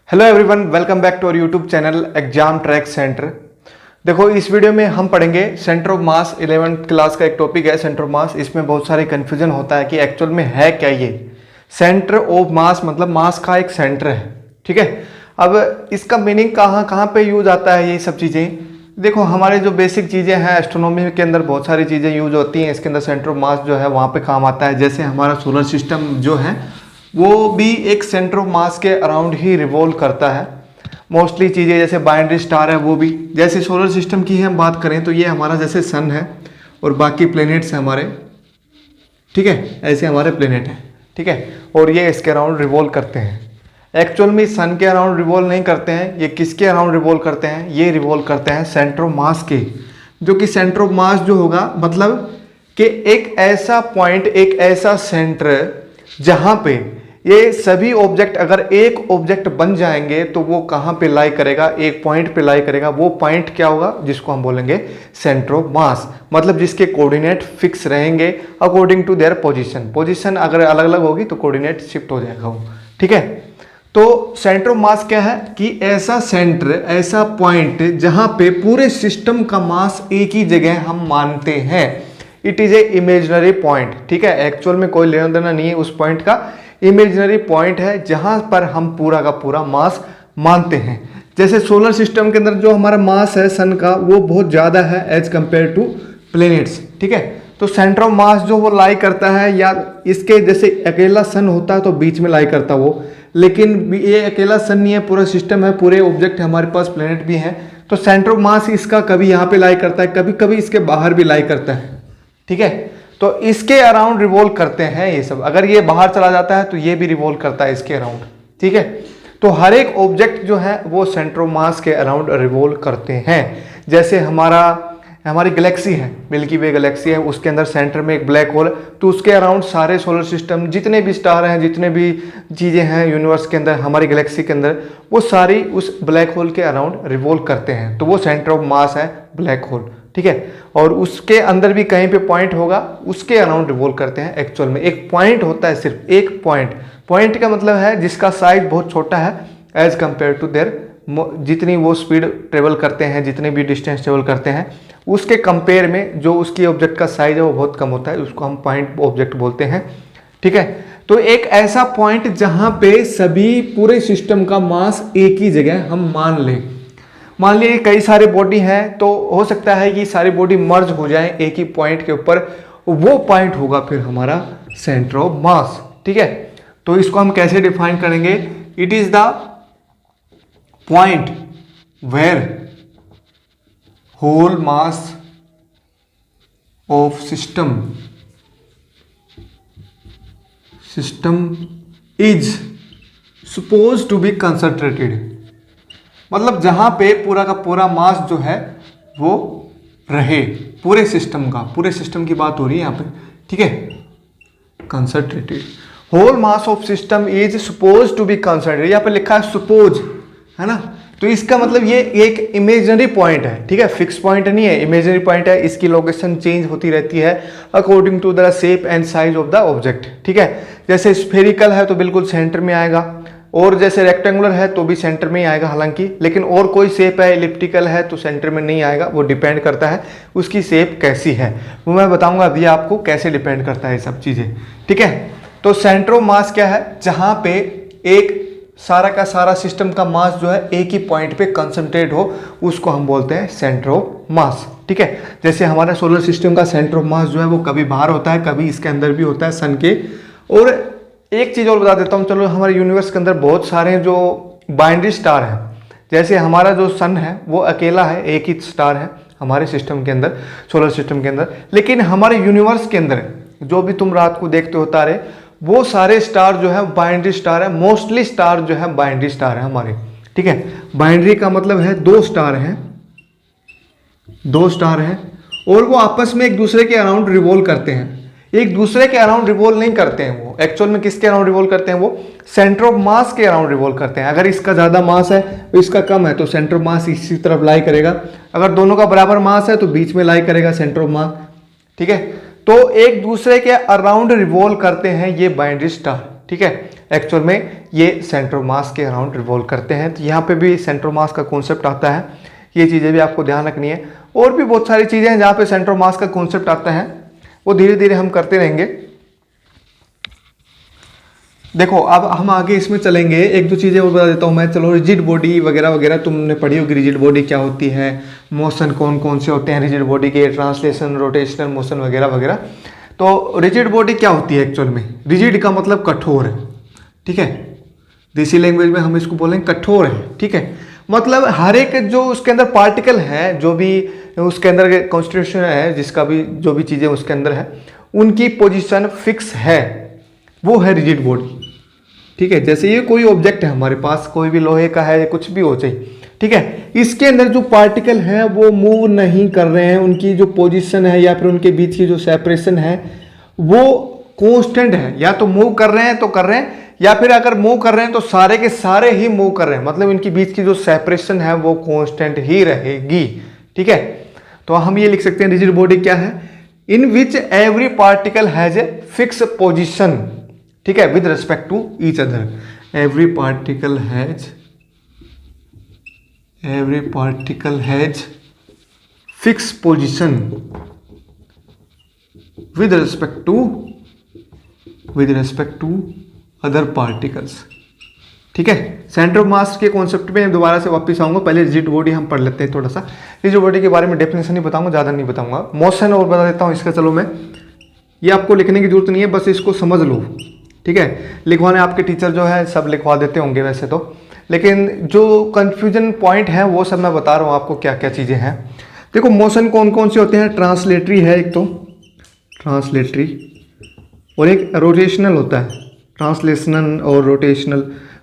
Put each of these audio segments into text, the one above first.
Hello everyone, welcome back to our YouTube channel Exam Track Centre. देखो, इस video में हम पढ़ेंगे centre of mass. 11th class का एक टॉपिक है सेंटर ऑफ मास। इसमें बहुत सारे कन्फ्यूजन होता है कि एक्चुअल में है क्या ये सेंटर ऑफ मास। मतलब मास का एक सेंटर है, ठीक है। अब इसका मीनिंग कहाँ कहाँ पे यूज आता है ये सब चीज़ें। देखो, हमारे जो बेसिक चीज़ें हैं एस्ट्रोनॉमी के अंदर बहुत सारी चीज़ें यूज होती हैं। इसके अंदर सेंटर ऑफ मास जो है वहाँ पे काम आता है। जैसे हमारा सोलर सिस्टम जो है वो भी एक सेंटर ऑफ मास के अराउंड ही रिवॉल्व करता है। मोस्टली चीज़ें जैसे बाइनरी स्टार है वो भी, जैसे सोलर सिस्टम की हम बात करें तो ये हमारा जैसे सन है और बाकी प्लैनेट्स हैं हमारे, ठीक है। ऐसे हमारे प्लैनेट हैं, ठीक है, और ये इसके अराउंड रिवॉल्व करते हैं। एक्चुअल में सन के अराउंड रिवॉल्व नहीं करते हैं। ये किसके अराउंड रिवॉल्व करते हैं? ये रिवॉल्व करते हैं सेंटर ऑफ मास के। जो कि सेंटर ऑफ मास जो होगा मतलब कि एक ऐसा पॉइंट, एक ऐसा सेंटर जहां पे ये सभी ऑब्जेक्ट अगर एक ऑब्जेक्ट बन जाएंगे तो वो कहाँ पे लाई करेगा? एक पॉइंट पे लाई करेगा। वो पॉइंट क्या होगा? जिसको हम बोलेंगे सेंटर ऑफ मास। मतलब जिसके कोऑर्डिनेट फिक्स रहेंगे according to their position. Position अगर अलग अलग होगी तो कोऑर्डिनेट शिफ्ट हो जाएगा वो, ठीक है। तो सेंटर ऑफ मास क्या है कि ऐसा सेंटर, ऐसा पॉइंट जहां पे पूरे सिस्टम का मास एक ही जगह हम मानते हैं। It is a imaginary point, ठीक है। एक्चुअल में कोई लेना देना नहीं है उस पॉइंट का। इमेजिनरी पॉइंट है जहां पर हम पूरा का पूरा मास मानते हैं। जैसे सोलर सिस्टम के अंदर जो हमारा मास है सन का वो बहुत ज्यादा है एज कंपेयर टू प्लैनेट्स, ठीक है। तो सेंटर ऑफ मास जो वो लाई करता है, या इसके जैसे अकेला सन होता है तो बीच में लाई करता वो, लेकिन ये अकेला सन नहीं है, पूरा सिस्टम है, पूरे ऑब्जेक्ट हमारे पास, प्लैनेट भी हैं। तो सेंटर ऑफ मास इसका कभी यहाँ पे लाई करता है, कभी कभी इसके बाहर भी लाई करता है, ठीक है। तो इसके अराउंड रिवॉल्व करते हैं ये सब। अगर ये बाहर चला जाता है तो ये भी रिवॉल्व करता है इसके अराउंड, ठीक है। तो हर एक ऑब्जेक्ट जो है वो सेंटर ऑफ मास के अराउंड रिवॉल्व करते हैं। जैसे हमारी गैलेक्सी है, मिल्की वे गैलेक्सी है, उसके अंदर सेंटर में एक ब्लैक होल, तो उसके अराउंड सारे सोलर सिस्टम जितने भी स्टार हैं, जितने भी चीज़ें हैं यूनिवर्स के अंदर, हमारी गैलेक्सी के अंदर, वो सारी उस ब्लैक होल के अराउंड रिवॉल्व करते हैं। तो वो सेंटर ऑफ मास है ब्लैक होल, ठीक है। और उसके अंदर भी कहीं पे पॉइंट होगा, उसके अराउंड रिवॉल्व करते हैं। एक्चुअल में एक पॉइंट होता है, सिर्फ एक पॉइंट। पॉइंट का मतलब है जिसका साइज बहुत छोटा है एज कंपेयर टू देयर, जितनी वो स्पीड ट्रेवल करते हैं, जितने भी डिस्टेंस ट्रेवल करते हैं, उसके कंपेयर में जो उसकी ऑब्जेक्ट का साइज है वो बहुत कम होता है। उसको हम पॉइंट ऑब्जेक्ट बोलते हैं, ठीक है। तो एक ऐसा पॉइंट जहां पे सभी पूरे सिस्टम का मास एक ही जगह हम मान लें। मान लीजिए कई सारे बॉडी हैं तो हो सकता है कि सारी बॉडी मर्ज हो जाए एक ही पॉइंट के ऊपर, वो पॉइंट होगा फिर हमारा सेंटर ऑफ मास, ठीक है। तो इसको हम कैसे डिफाइन करेंगे? It is the point where whole mass of system is suppose to be concentrated. मतलब जहां पे पूरा का पूरा मास जो है वो रहे पूरे सिस्टम का, पूरे सिस्टम की बात हो रही है यहाँ पे, ठीक है। Concentrated whole mass of system is suppose to be concentrated. यहाँ पे लिखा है सपोज, है ना। तो इसका मतलब ये एक इमेजिनरी पॉइंट है, ठीक है, फिक्स पॉइंट नहीं है, इमेजिनरी पॉइंट है। इसकी लोकेशन चेंज होती रहती है according to the shape and size of the object, ठीक है। जैसे स्फेरिकल है तो बिल्कुल सेंटर में आएगा, और जैसे रेक्टेंगुलर है तो भी सेंटर में ही आएगा हालांकि, लेकिन और कोई शेप है, इलिप्टिकल है तो सेंटर में नहीं आएगा। वो डिपेंड करता है उसकी शेप कैसी है, वो मैं बताऊंगा अभी आपको कैसे डिपेंड करता है ये सब चीज़ें, ठीक है। तो सेंटर ऑफ मास क्या है? जहां पे एक सारा का सारा सिस्टम का मास जो है एक ही पॉइंट पे कंसंट्रेट हो, उसको हम बोलते हैं सेंटर ऑफ मास, ठीक है। जैसे हमारा सोलर सिस्टम का सेंटर ऑफ मास जो है वो कभी बाहर होता है, कभी इसके अंदर भी होता है सन के। और एक चीज और बता देता हूँ, चलो, हमारे यूनिवर्स के अंदर बहुत सारे जो बाइनरी स्टार हैं। जैसे हमारा जो सन है वो अकेला है, एक ही स्टार है हमारे सिस्टम के अंदर, सोलर सिस्टम के अंदर। लेकिन हमारे यूनिवर्स के अंदर जो भी तुम रात को देखते हो तारे, वो सारे स्टार जो है बाइनरी स्टार है। मोस्टली स्टार जो है बाइनरी स्टार है हमारे, ठीक है। बाइनरी का मतलब है दो स्टार हैं और वो आपस में एक दूसरे के अराउंड रिवॉल्व करते हैं। एक दूसरे के अराउंड रिवॉल्व नहीं करते हैं वो, एक्चुअल में किसके अराउंड रिवॉल्व करते हैं? वो सेंटर ऑफ मास के अराउंड रिवॉल्व करते हैं। अगर इसका ज्यादा मास है तो इसका कम है तो सेंटर ऑफ मास इसी तरफ लाई करेगा। अगर दोनों का बराबर मास है तो बीच में लाई करेगा सेंटर ऑफ मास, ठीक है। तो एक दूसरे के अराउंड रिवॉल्व करते हैं ये बाइनरी स्टार, ठीक है। एक्चुअल में ये सेंटर ऑफ मास के अराउंड रिवॉल्व करते हैं। तो यहाँ पे भी सेंटर ऑफ मास का कॉन्सेप्ट आता है, ये चीज़ें भी आपको ध्यान रखनी है। और भी बहुत सारी चीज़ें हैं जहाँ पे सेंटर ऑफ मास का कॉन्सेप्ट आता है, वो धीरे धीरे हम करते रहेंगे। देखो अब हम आगे इसमें चलेंगे, एक दो चीज़ें और बता देता हूँ मैं। चलो रिजिड बॉडी वगैरह वगैरह तुमने पढ़ी होगी, रिजिड बॉडी क्या होती है, मोशन कौन कौन से होते हैं रिजिड बॉडी के, ट्रांसलेशन, रोटेशनल मोशन वगैरह वगैरह। तो रिजिड बॉडी क्या होती है एक्चुअल में? रिजिड का मतलब कठोर है, ठीक है। देसी लैंग्वेज में हम इसको बोलेंगे कठोर है, ठीक है। मतलब हर एक जो उसके अंदर पार्टिकल है, जो भी उसके अंदर कॉन्स्टिट्यूशन है, जिसका भी जो भी चीज़ें उसके अंदर है, उनकी पोजीशन फिक्स है, वो है रिजिड बॉडी, ठीक है। जैसे ये कोई ऑब्जेक्ट है हमारे पास, कोई भी लोहे का है, कुछ भी हो चाहिए, ठीक है। इसके अंदर जो पार्टिकल है वो मूव नहीं कर रहे हैं, उनकी जो पोजीशन है या फिर उनके बीच की जो सेपरेशन है वो कांस्टेंट है। या तो मूव कर रहे हैं तो कर रहे हैं, या फिर अगर मूव कर रहे हैं तो सारे के सारे ही मूव कर रहे हैं, मतलब इनके बीच की जो सेपरेशन है वो कांस्टेंट ही रहेगी, ठीक है। तो हम ये लिख सकते हैं रिजिड बॉडी क्या है? In which every particle has a fix position, ठीक है, with respect to each other. Every particle has fix position with respect to other particles, ठीक है। सेंटर ऑफ मास के कॉन्सेप्ट पे दोबारा से वापस आऊंगा, पहले रिजिड बॉडी हम पढ़ लेते हैं थोड़ा सा। रिजिड बॉडी के बारे में डेफिनेशन ही बताऊंगा, ज़्यादा नहीं बताऊंगा। मोशन और बता देता हूँ इसका, चलो मैं, ये आपको लिखने की जरूरत नहीं है, बस इसको समझ लो, ठीक है। लिखवाने आपके टीचर जो है सब लिखवा देते होंगे वैसे तो, लेकिन जो कन्फ्यूजन पॉइंट है वो सब मैं बता रहा हूँ आपको क्या क्या चीज़ें हैं। देखो मोशन कौन कौन से होते हैं? ट्रांसलेटरी है एक तो, ट्रांसलेटरी, और एक रोटेशनल होता है। ट्रांसलेशनल और रोटेशनल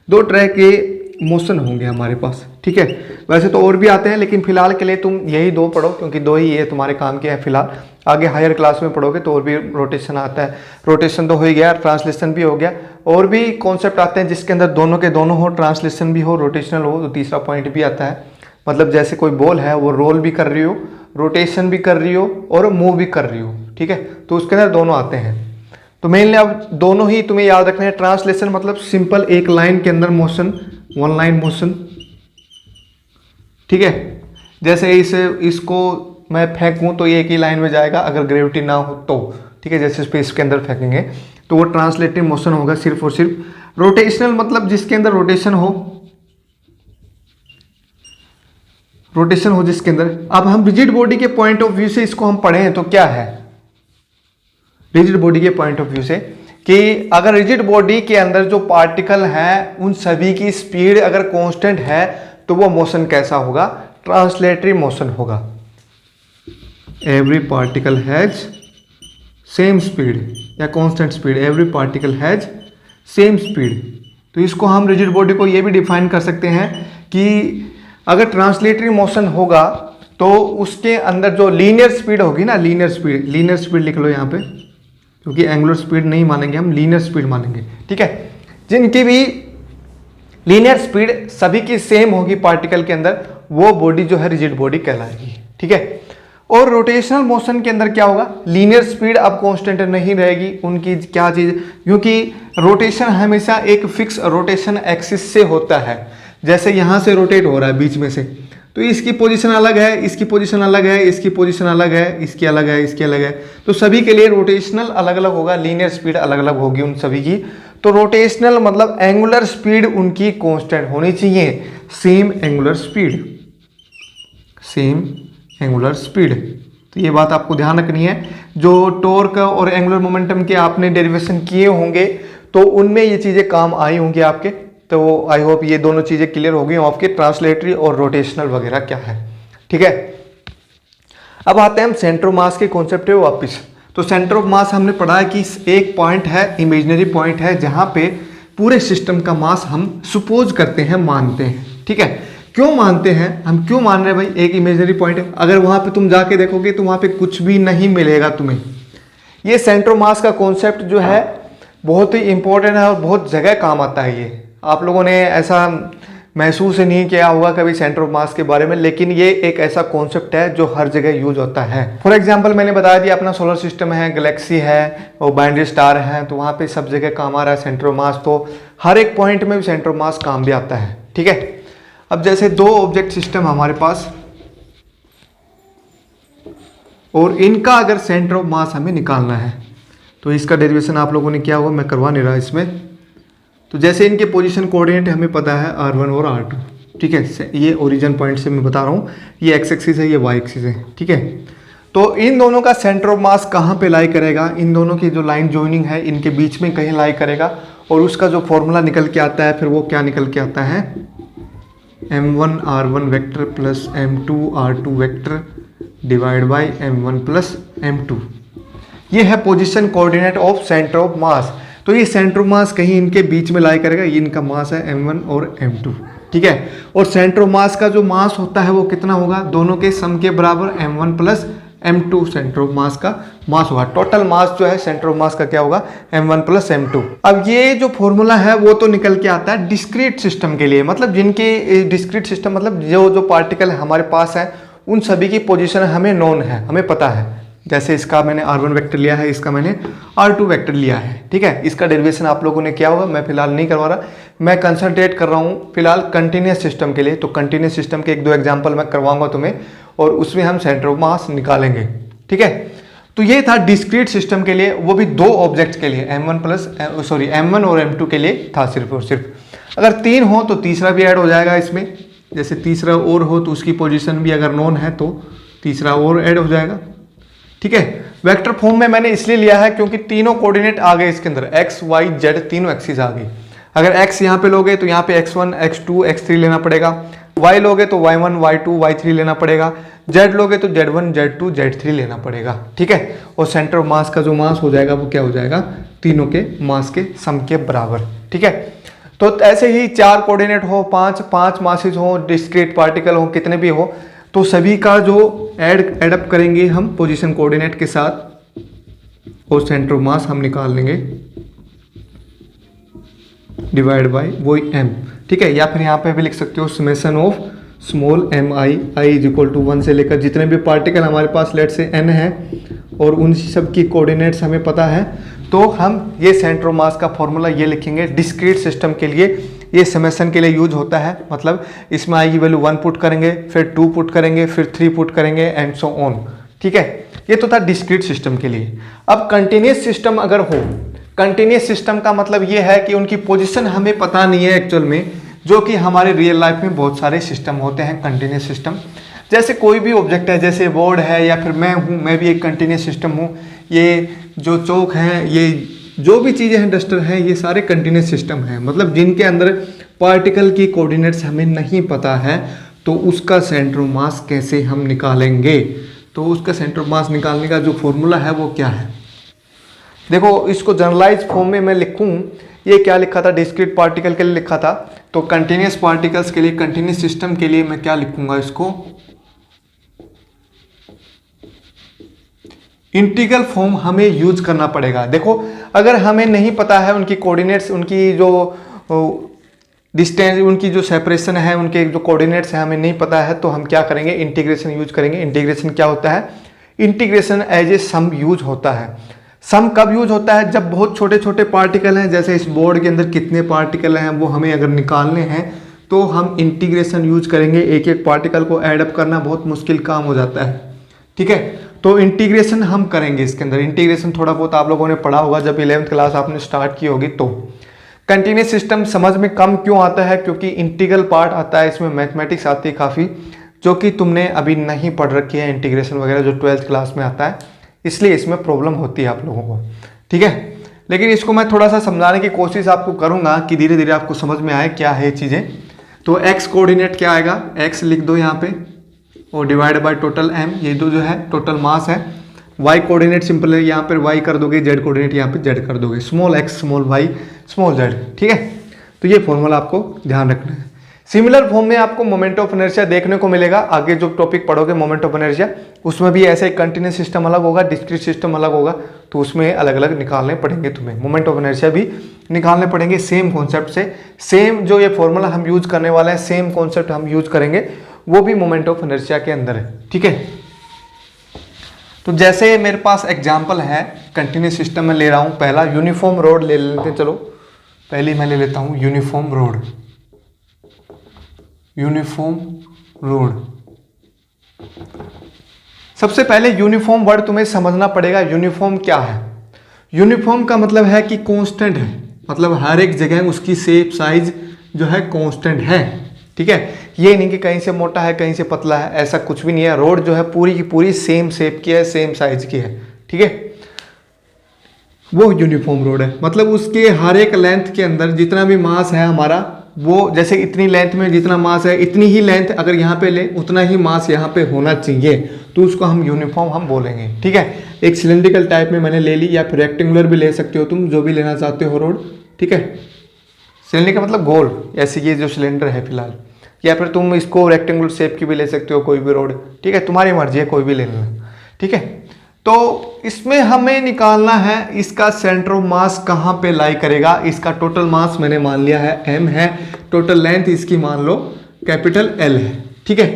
दो तरह के मोशन होंगे हमारे पास, ठीक है। वैसे तो और भी आते हैं, लेकिन फिलहाल के लिए तुम यही दो पढ़ो, क्योंकि दो ही ये तुम्हारे काम के हैं फिलहाल। आगे हायर क्लास में पढ़ोगे तो और भी रोटेशन आता है। रोटेशन तो हो ही गया, ट्रांसलेशन भी हो गया, और भी कॉन्सेप्ट आते हैं जिसके अंदर दोनों के दोनों हो, ट्रांसलेशन भी हो, रोटेशनल हो। तो तीसरा पॉइंट भी आता है, मतलब जैसे कोई बॉल है वो रोल भी कर रही हो, रोटेशन भी कर रही हो और मूव भी कर रही हो, ठीक है। तो उसके अंदर दोनों आते हैं। तो मेनली अब दोनों ही तुम्हें याद रखना है। ट्रांसलेशन मतलब सिंपल एक लाइन के अंदर मोशन, वन लाइन मोशन, ठीक है। जैसे इसको मैं फेंकूं तो ये एक ही लाइन में जाएगा अगर ग्रेविटी ना हो तो, ठीक है। जैसे स्पेस के अंदर फेंकेंगे तो वो ट्रांसलेटिव मोशन होगा सिर्फ और सिर्फ। रोटेशनल मतलब जिसके अंदर रोटेशन हो जिसके अंदर। अब हम रिजिड बॉडी के पॉइंट ऑफ व्यू से इसको हम पढ़ें तो क्या है रिजिड बॉडी के पॉइंट ऑफ व्यू से, कि अगर रिजिड बॉडी के अंदर जो पार्टिकल है उन सभी की स्पीड अगर कांस्टेंट है तो वो मोशन कैसा होगा? ट्रांसलेटरी मोशन होगा। Every particle has same speed या constant speed, every particle has same speed. तो इसको हम रिजिड बॉडी को ये भी डिफाइन कर सकते हैं कि अगर ट्रांसलेटरी मोशन होगा तो उसके अंदर जो लीनियर स्पीड होगी ना, लीनियर स्पीड लिख लो यहाँ पे, क्योंकि एंगुलर स्पीड नहीं मानेंगे हम, लीनियर स्पीड मानेंगे, ठीक है। जिनकी भी लीनियर स्पीड सभी की सेम होगी पार्टिकल के अंदर, वो बॉडी जो है रिजिड बॉडी कहलाएगी, ठीक है। और रोटेशनल मोशन के अंदर क्या होगा? लीनियर स्पीड अब कांस्टेंट नहीं रहेगी, उनकी क्या चीज, क्योंकि रोटेशन हमेशा एक फिक्स रोटेशन एक्सिस से होता है। जैसे यहाँ से रोटेट हो रहा है बीच में से, तो इसकी पोजीशन अलग है, इसकी पोजीशन अलग है, इसकी पोजीशन अलग है, इसकी अलग है, इसकी अलग है। तो सभी के लिए रोटेशनल अलग अलग होगा, लीनियर स्पीड अलग अलग होगी उन सभी की। तो रोटेशनल मतलब एंगुलर स्पीड उनकी कांस्टेंट होनी चाहिए, सेम एंगुलर स्पीड। तो ये बात आपको ध्यान रखनी है। जो टॉर्क और एंगुलर मोमेंटम के आपने डेरिवेशन किए होंगे तो उनमें ये चीज़ें काम आई होंगी आपके। तो आई होप ये दोनों चीज़ें क्लियर हो गई आपके, ट्रांसलेटरी और रोटेशनल वगैरह क्या है, ठीक है। अब आते हैं हम सेंटर ऑफ मास के कॉन्सेप्ट पे वापस। तो सेंटर ऑफ मास हमने पढ़ा है कि एक पॉइंट है, इमेजिनरी पॉइंट है, जहां पे पूरे सिस्टम का मास हम सुपोज करते हैं, मानते हैं, ठीक है। क्यों मानते हैं हम, क्यों मान रहे हैं भाई? एक इमेजिनरी पॉइंट है, अगर वहां पे तुम जाके देखोगे तो वहां पे कुछ भी नहीं मिलेगा तुम्हें। ये सेंटर ऑफ मास का कॉन्सेप्ट जो है बहुत ही इंपॉर्टेंट है और बहुत जगह काम आता है। ये आप लोगों ने ऐसा महसूस ही नहीं किया होगा कभी सेंटर ऑफ मास के बारे में, लेकिन ये एक ऐसा कॉन्सेप्ट है जो हर जगह यूज होता है। फॉर एग्जांपल मैंने बताया दिया अपना सोलर सिस्टम है, गैलेक्सी है और बाइनरी स्टार है, तो वहाँ पे सब जगह काम आ रहा है सेंटर ऑफ मास, तो हर एक पॉइंट में भी सेंटर ऑफ मास काम भी आता है। ठीक है, अब जैसे दो ऑब्जेक्ट सिस्टम हमारे पास और इनका अगर सेंटर ऑफ मास हमें निकालना है तो इसका डेरिवेशन आप लोगों ने किया होगा, मैं करवा नहीं रहा इसमें। तो जैसे इनके पोजीशन कोऑर्डिनेट हमें पता है R1 और R2, ठीक है, ये ओरिजिन पॉइंट से मैं बता रहा हूँ, ये एक्स एक्सिस है, ये वाई एक्सिस है। ठीक है, तो इन दोनों का सेंटर ऑफ मास कहाँ पे लाई करेगा, इन दोनों की जो लाइन जॉइनिंग है इनके बीच में कहीं लाई करेगा, और उसका जो फॉर्मूला निकल के आता है फिर वो क्या निकल के आता है, m1 r1 vector plus m2 r2 vector divide by m1 plus m2। ये है position coordinate of centre of मास। तो ये सेंटर ऑफ मास कहीं इनके बीच में लाई करेगा, ये इनका मास है m1 और m2। ठीक है, और सेंटर ऑफ मास का जो मास होता है वो कितना होगा, दोनों के सम के बराबर m1 plus m2 centre of mass का मास होगा। टोटल मास जो है सेंटर ऑफ मास का क्या होगा, m1 प्लस m2। अब ये जो फॉर्मूला है वो तो निकल के आता है डिस्क्रीट सिस्टम के लिए, मतलब जिनके डिस्क्रीट सिस्टम मतलब जो पार्टिकल हमारे पास है उन सभी की पोजीशन हमें नोन है, हमें पता है। जैसे इसका मैंने R1 वेक्टर लिया है, इसका मैंने R2 वेक्टर लिया है। ठीक है, इसका डेरिवेशन आप लोगों ने क्या होगा, मैं फिलहाल नहीं करवा रहा, मैं कंसंट्रेट कर रहा हूँ फिलहाल कंटिन्यूस सिस्टम के लिए। तो कंटिन्यूस सिस्टम के एक दो एग्जांपल मैं करवाऊंगा तुम्हें, और उसमें हम सेंटर ऑफ मास निकालेंगे। ठीक है, तो ये था डिस्क्रीट सिस्टम के लिए, वो भी दो ऑब्जेक्ट्स के लिए, m1 और m2 के लिए था सिर्फ और सिर्फ। अगर तीन हो तो तीसरा भी ऐड हो जाएगा इसमें, जैसे तीसरा और हो तो उसकी पोजीशन भी अगर नोन है तो तीसरा और ऐड हो जाएगा। ठीक है, वेक्टर फॉर्म में मैंने इसलिए लिया है क्योंकि तीनों कोऑर्डिनेट आ गए इसके अंदर, x y z तीनों एक्सिस आ गई। अगर x यहाँ पे लोगे तो यहाँ पे x1 x2 x3 लेना पड़ेगा, y लोगे तो y1 y2 y3 लेना पड़ेगा, z लोगे तो z1 z2 z3 लेना पड़ेगा। ठीक है, और सेंटर ऑफ मास का जो मास हो जाएगा वो क्या हो जाएगा, तीनों के मास के सम के बराबर। ठीक है, तो ऐसे ही चार कोऑर्डिनेट हो, पांच मासेस हो, डिस्क्रीट पार्टिकल हो, कितने भी हो, तो सभी का जो एडअप करेंगे हम पोजीशन कोऑर्डिनेट के साथ और सेंटर ऑफ मास हम निकाल लेंगे डिवाइड बाय वही m। ठीक है, या फिर यहाँ पे भी लिख सकते हो summation of small mi i is equal to 1 से लेकर जितने भी पार्टिकल हमारे पास लेट से n है और उन सब की कोऑर्डिनेट्स हमें पता है, तो हम ये सेंटर ऑफ मास का फॉर्मूला ये लिखेंगे। डिस्क्रीट सिस्टम के लिए ये समेशन के लिए यूज होता है, मतलब इसमें आई की वैल्यू 1 पुट करेंगे, फिर 2 पुट करेंगे, फिर 3 पुट करेंगे एंड सो ऑन। ठीक है, ये तो था डिस्क्रीट सिस्टम के लिए। अब कंटिन्यूस सिस्टम अगर हो, कंटिन्यूस सिस्टम का मतलब ये है कि उनकी पोजीशन हमें पता नहीं है एक्चुअल में, जो कि हमारे रियल लाइफ में बहुत सारे सिस्टम होते हैं कंटिन्यूस सिस्टम। जैसे कोई भी ऑब्जेक्ट है, जैसे बोर्ड है या फिर मैं हूँ, मैं भी एक कंटिन्यूस सिस्टम हूँ। ये जो चौक है, ये जो भी चीज़ें हैं, डस्टर हैं, ये सारे कंटिन्यूस सिस्टम हैं, मतलब जिनके अंदर पार्टिकल की कोऑर्डिनेट्स हमें नहीं पता है, तो उसका सेंटर ऑफ मास कैसे हम निकालेंगे। तो उसका सेंटर ऑफ मास निकालने का जो फॉर्मूला है वो क्या है, देखो इसको जनरलाइज फॉर्म में मैं लिखूं, ये क्या लिखा था, डिस्क्रीट पार्टिकल के लिए लिखा था, तो कंटिन्यूस पार्टिकल्स के लिए, कंटिन्यूस सिस्टम के लिए मैं क्या लिखूंगा, इसको इंटीग्रल फॉर्म हमें यूज करना पड़ेगा। देखो अगर हमें नहीं पता है उनकी कोऑर्डिनेट्स, उनकी जो डिस्टेंस, उनकी जो सेपरेशन है, उनके जो कोऑर्डिनेट्स है हमें नहीं पता है, तो हम क्या करेंगे, इंटीग्रेशन यूज करेंगे। इंटीग्रेशन क्या होता है, integration as a sum use होता है। सम कब यूज होता है, जब बहुत छोटे छोटे पार्टिकल हैं, जैसे इस बोर्ड के अंदर कितने पार्टिकल हैं वो हमें अगर निकालने हैं तो हम इंटीग्रेशन यूज करेंगे। एक एक पार्टिकल को एडअप करना बहुत मुश्किल काम हो जाता है। ठीक है, तो इंटीग्रेशन हम करेंगे इसके अंदर। इंटीग्रेशन थोड़ा बहुत आप लोगों ने पढ़ा होगा जब 11th क्लास आपने स्टार्ट की होगी। तो कंटिन्यूस सिस्टम समझ में कम क्यों आता है, क्योंकि इंटीग्रल पार्ट आता है इसमें, मैथमेटिक्स आती है काफ़ी, जो कि तुमने अभी नहीं पढ़ रखी है, इंटीग्रेशन वगैरह जो 12th क्लास में आता है, इसलिए इसमें प्रॉब्लम होती है आप लोगों को। ठीक है, लेकिन इसको मैं थोड़ा सा समझाने की कोशिश आपको करूँगा कि धीरे धीरे आपको समझ में आए क्या है चीज़ें। तो एक्स कोऑर्डिनेट क्या आएगा, एक्स लिख दो यहाँ पे और डिवाइड बाय टोटल m, ये दो जो है टोटल मास है। y कोऑर्डिनेट सिंपल है, यहाँ पर y कर दोगे, z कोऑर्डिनेट यहाँ पे z कर दोगे, small x small y small z। ठीक है, तो ये फॉर्मूला आपको ध्यान रखना है। सिमिलर फॉर्म में आपको मोमेंट ऑफ इनर्शिया देखने को मिलेगा, आगे जो टॉपिक पढ़ोगे मोमेंट ऑफ इनर्शिया, उसमें भी ऐसे ही कंटिन्यूस सिस्टम अलग होगा, डिस्क्रीट सिस्टम अलग होगा, तो उसमें अलग अलग निकालने पड़ेंगे तुम्हें, मोमेंट ऑफ इनर्शिया भी निकालने पड़ेंगे सेम कॉन्सेप्ट से। सेम जो ये फॉर्मूला हम यूज करने वाले हैं, सेम कॉन्सेप्ट हम यूज करेंगे, वो भी मोमेंट ऑफ इनर्शिया के अंदर है, ठीक है। तो जैसे मेरे पास एग्जाम्पल है, कंटिन्यूस सिस्टम में ले रहा हूँ। पहला यूनिफॉर्म रोड ले लेते हैं, चलो पहली मैं ले लेता हूँ यूनिफॉर्म रोड। यूनिफॉर्म रोड, सबसे पहले यूनिफॉर्म वर्ड तुम्हें समझना पड़ेगा। यूनिफॉर्म क्या है? यूनिफॉर्म का मतलब है कि कांस्टेंट है, मतलब हर एक जगह उसकी शेप साइज जो है कांस्टेंट है, ठीक है। ये नहीं कि कहीं से मोटा है कहीं से पतला है, ऐसा कुछ भी नहीं है। रोड जो है पूरी की पूरी सेम शेप की है, सेम साइज की है, ठीक है। वो यूनिफॉर्म रोड है, मतलब उसके हर एक लेंथ के अंदर जितना भी मास है हमारा, वो जैसे इतनी लेंथ में जितना मास है इतनी ही लेंथ अगर यहाँ पे ले उतना ही मास यहाँ पे होना चाहिए, तो उसको हम यूनिफॉर्म हम बोलेंगे, ठीक है। एक सिलेंड्रिकल टाइप में मैंने ले ली, या फिर रेक्टेंगुलर भी ले सकते हो तुम, जो भी लेना चाहते हो रोड, ठीक है। सिलेंड्रिकल मतलब गोल, ऐसे ये जो सिलेंडर है फिलहाल, या फिर तुम इसको रेक्टेंगुलर शेप की भी ले सकते हो, कोई भी रोड, ठीक है, तुम्हारी मर्जी है, कोई भी ले लेना, ठीक है। तो इसमें हमें निकालना है इसका सेंटर ऑफ मास कहाँ पे लाई करेगा। इसका टोटल मास मैंने मान लिया है m है, टोटल लेंथ इसकी मान लो कैपिटल L है, ठीक है।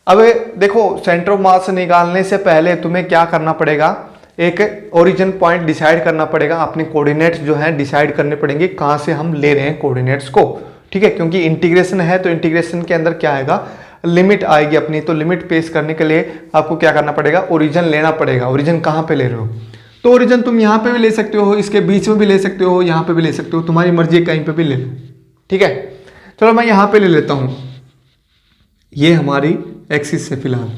अब देखो सेंटर ऑफ मास निकालने से पहले तुम्हें क्या करना पड़ेगा, एक ओरिजिन पॉइंट डिसाइड करना पड़ेगा, अपने कोऑर्डिनेट्स जो हैं डिसाइड करने पड़ेंगे कहाँ से हम ले रहे हैं कोऑर्डिनेट्स को, ठीक है। क्योंकि इंटीग्रेशन है तो इंटीग्रेशन के अंदर क्या आएगा, लिमिट आएगी अपनी, तो लिमिट पेश करने के लिए आपको क्या करना पड़ेगा, ओरिजिन लेना पड़ेगा। ओरिजिन कहाँ पे ले रहे हो, तो ओरिजिन तुम यहाँ पे भी ले सकते हो, इसके बीच में भी ले सकते हो, यहाँ पे भी ले सकते हो, तुम्हारी मर्जी, कहीं पे भी ले लो, ठीक है। चलो मैं यहाँ पे ले लेता हूँ, ये हमारी एक्सिस है फिलहाल,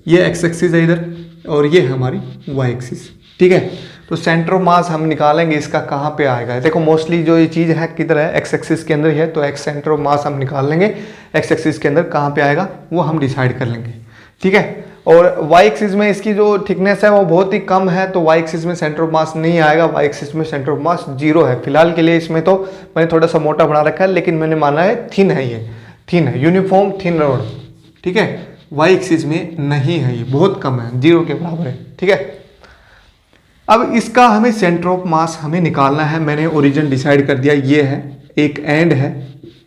ये एक्स एक्सिस है इधर, और ये हमारी वाई एक्सिस, ठीक है। तो सेंटर ऑफ मास हम निकालेंगे इसका कहाँ पे आएगा। देखो मोस्टली जो ये चीज़ है किधर है, एक्स एक्सिस के अंदर ही है, तो एक्स सेंटर ऑफ मास हम निकाल लेंगे, एक्स एक्सिस के अंदर कहाँ पे आएगा वो हम डिसाइड कर लेंगे, ठीक है। और वाई एक्सिस में इसकी जो थिकनेस है वो बहुत ही कम है, तो वाई एक्सिस में सेंटर ऑफ मास नहीं आएगा, वाई एक्सिस में सेंटर ऑफ मास 0 है फिलहाल के लिए। इसमें तो मैंने थोड़ा सा मोटा बना रखा है, लेकिन मैंने माना है थिन है, ये थिन है, यूनिफॉर्म थिन रोड, ठीक है। वाई एक्सिस में नहीं है, ये बहुत कम है, 0 के बराबर है, ठीक है। अब इसका हमें सेंटर ऑफ मास हमें निकालना है। मैंने ओरिजिन डिसाइड कर दिया, ये है, एक एंड है,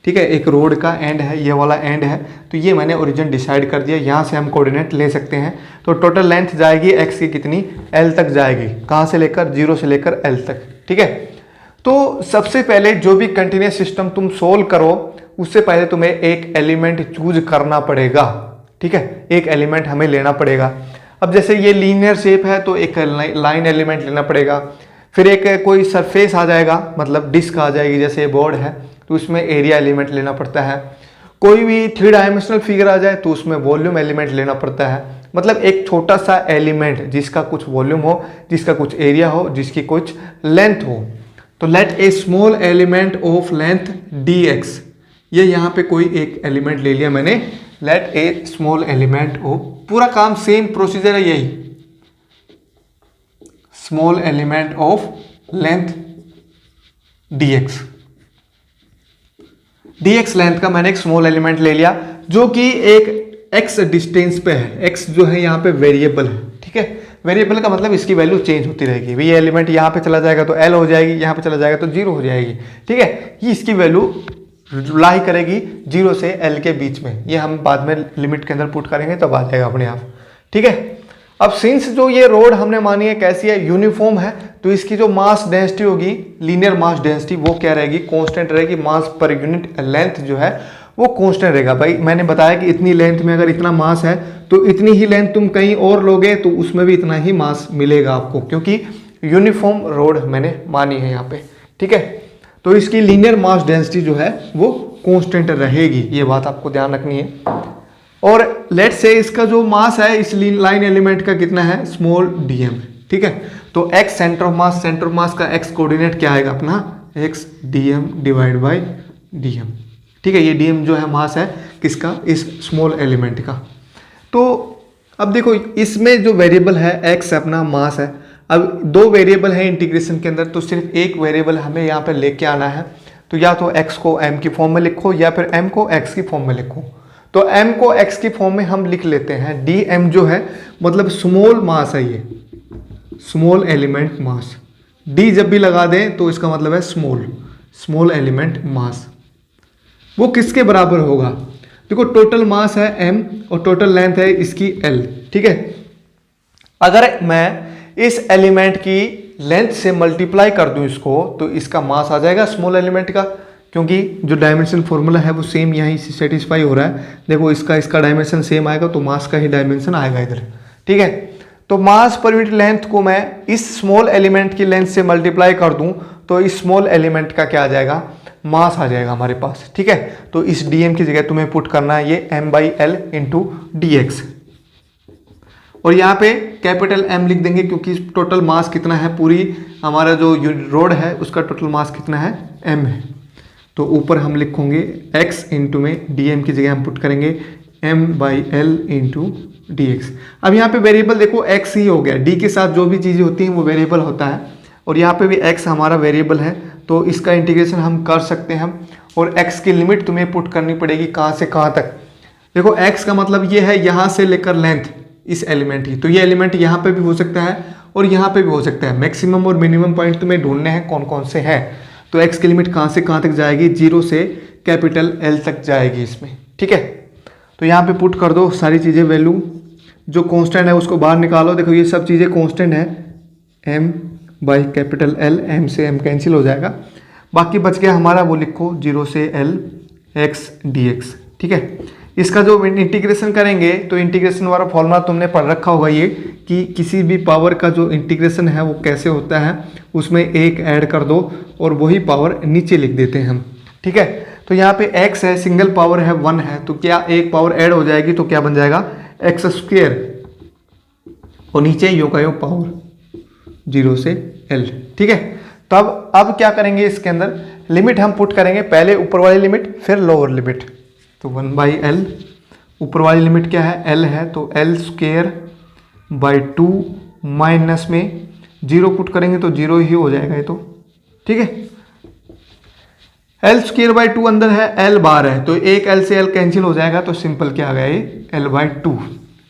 ठीक है, एक रोड का एंड है, ये वाला एंड है, तो ये मैंने ओरिजिन डिसाइड कर दिया। यहाँ से हम कोऑर्डिनेट ले सकते हैं, तो टोटल लेंथ जाएगी एक्स की कितनी, L तक जाएगी, कहाँ से लेकर, 0 से लेकर L तक, ठीक है। तो सबसे पहले जो भी कंटिन्यूस सिस्टम तुम सोल्व करो उससे पहले तुम्हें एक एलिमेंट चूज करना पड़ेगा, ठीक है, एक एलिमेंट हमें लेना पड़ेगा। अब जैसे ये लीनियर शेप है तो एक लाइन एलिमेंट लेना पड़ेगा, फिर एक कोई सरफेस आ जाएगा, मतलब डिस्क आ जाएगी, जैसे ये बोर्ड है तो उसमें एरिया एलिमेंट लेना पड़ता है। कोई भी 3 डायमेंशनल फिगर आ जाए तो उसमें वॉल्यूम एलिमेंट लेना पड़ता है, मतलब एक छोटा सा एलिमेंट जिसका कुछ वॉल्यूम हो, जिसका कुछ एरिया हो, जिसकी कुछ लेंथ हो। तो let a small element of length dx, ये यहाँ पे कोई एक एलिमेंट ले लिया मैंने, let a small element of, पूरा काम सेम प्रोसीजर है यही, small element of length dx, dx length का मैंने एक स्मॉल एलिमेंट ले लिया जो कि एक x डिस्टेंस पे है। x जो है यहाँ पे वेरिएबल है, ठीक है। वेरिएबल का मतलब इसकी वैल्यू चेंज होती रहेगी, भाई ये एलिमेंट यहाँ पे चला जाएगा तो L हो जाएगी, यहाँ पे चला जाएगा तो 0 हो जाएगी, ठीक है। ये इसकी वैल्यू लाई करेगी 0 से L के बीच में, ये हम बाद में लिमिट के अंदर पुट करेंगे तब आ जाएगा अपने आप, ठीक है। अब सिंस जो ये रोड हमने मानी है कैसी है, यूनिफॉर्म है, तो इसकी जो मास डेंसिटी होगी, लीनियर मास डेंसिटी, वो क्या रहेगी, कांस्टेंट रहेगी। मास पर यूनिट लेंथ जो है वो कांस्टेंट रहेगा। भाई मैंने बताया कि इतनी लेंथ में अगर इतना मास है तो इतनी ही लेंथ तुम कहीं और लोगे तो उसमें भी इतना ही मास मिलेगा आपको, क्योंकि यूनिफॉर्म रोड मैंने मानी है यहाँ पे, ठीक है। तो इसकी लीनियर मास डेंसिटी जो है वो कांस्टेंट रहेगी, ये बात आपको ध्यान रखनी है। और लेट से इसका जो मास है इस लाइन एलिमेंट का कितना है, स्मॉल dm, ठीक है। तो x centre of mass, centre of mass का x कोऑर्डिनेट क्या आएगा अपना, x dm divide bye dm, ठीक है। ये dm जो है मास है किसका, इस स्मॉल एलिमेंट का। तो अब देखो इसमें जो वेरिएबल है x अपना मास है, अब 2 वेरिएबल है इंटीग्रेशन के अंदर, तो सिर्फ एक वेरिएबल हमें यहाँ पे लेके आना है। तो या तो x को m की फॉर्म में लिखो या फिर m को x की फॉर्म में लिखो। तो m को x की फॉर्म में हम लिख लेते हैं, dm जो है मतलब स्मॉल मास है, ये स्मॉल एलिमेंट मास। डी जब भी लगा दें तो इसका मतलब है स्मॉल एलिमेंट मास। वो किसके बराबर होगा? देखो टोटल मास है m और टोटल लेंथ है इसकी l, ठीक है। अगर मैं इस एलिमेंट की लेंथ से मल्टीप्लाई कर दूं इसको तो इसका मास आ जाएगा स्मॉल एलिमेंट का, क्योंकि जो डायमेंशन फॉर्मूला है वो सेम यहीं से सेटिस्फाई हो रहा है। देखो इसका डायमेंशन सेम आएगा तो मास का ही डायमेंशन आएगा इधर, ठीक है। तो मास पर यूनिट लेंथ को मैं इस स्मॉल एलिमेंट की लेंथ से मल्टीप्लाई कर दूं तो इस स्मॉल एलिमेंट का क्या आ जाएगा? मास आ जाएगा हमारे पास, ठीक है। तो इस dm की जगह तुम्हें पुट करना है ये m/l इंटू dx, और यहाँ पे कैपिटल M लिख देंगे क्योंकि टोटल मास कितना है, पूरी हमारा जो रोड है उसका टोटल मास कितना है? m है। तो ऊपर हम लिखोगे x इंटू में dm की जगह हम पुट करेंगे m/l इंटू dx। अब यहाँ पे वेरिएबल देखो x ही हो गया, d के साथ जो भी चीज़ें होती हैं वो वेरिएबल होता है, और यहाँ पे भी x हमारा वेरिएबल है तो इसका इंटीग्रेशन हम कर सकते हैं। और x की लिमिट तुम्हें पुट करनी पड़ेगी कहाँ से कहाँ तक। देखो x का मतलब ये है यहाँ से लेकर लेंथ इस एलिमेंट की, तो ये एलिमेंट यहाँ पे भी हो सकता है और यहाँ पे भी हो सकता है। मैक्सिमम और मिनिमम पॉइंट तुम्हें ढूंढने हैं कौन कौन से हैं। तो x की लिमिट कहाँ से कहाँ तक जाएगी? 0 से कैपिटल L तक जाएगी इसमें, ठीक है। तो यहाँ पे पुट कर दो सारी चीज़ें, वैल्यू जो कांस्टेंट है उसको बाहर निकालो। देखो ये सब चीज़ें कांस्टेंट है, m/L, m से m कैंसिल हो जाएगा, बाकी बच गया हमारा वो लिखो 0 से L x dx, ठीक है। इसका जो इंटीग्रेशन करेंगे तो इंटीग्रेशन वाला फॉर्मूला तुमने पढ़ रखा होगा ये, कि किसी भी पावर का जो इंटीग्रेशन है वो कैसे होता है, उसमें एक ऐड कर दो और वही पावर नीचे लिख देते हैं हम, ठीक है। तो यहाँ पे x है, सिंगल पावर है 1 है, तो क्या एक पावर ऐड हो जाएगी तो क्या बन जाएगा? x², और नीचे यो का यो पावर 0 से L, ठीक है। तो अब क्या करेंगे, इसके अंदर लिमिट हम पुट करेंगे, पहले ऊपर वाली लिमिट फिर लोअर लिमिट। तो 1/L, ऊपर वाली लिमिट क्या है? L है, तो L²/2 माइनस में 0 पुट करेंगे तो 0 ही हो जाएगा ये तो, ठीक है। L²/2 अंदर है, L बार है, तो एक L से L कैंसिल हो जाएगा, तो सिंपल क्या आ गया ये L/2।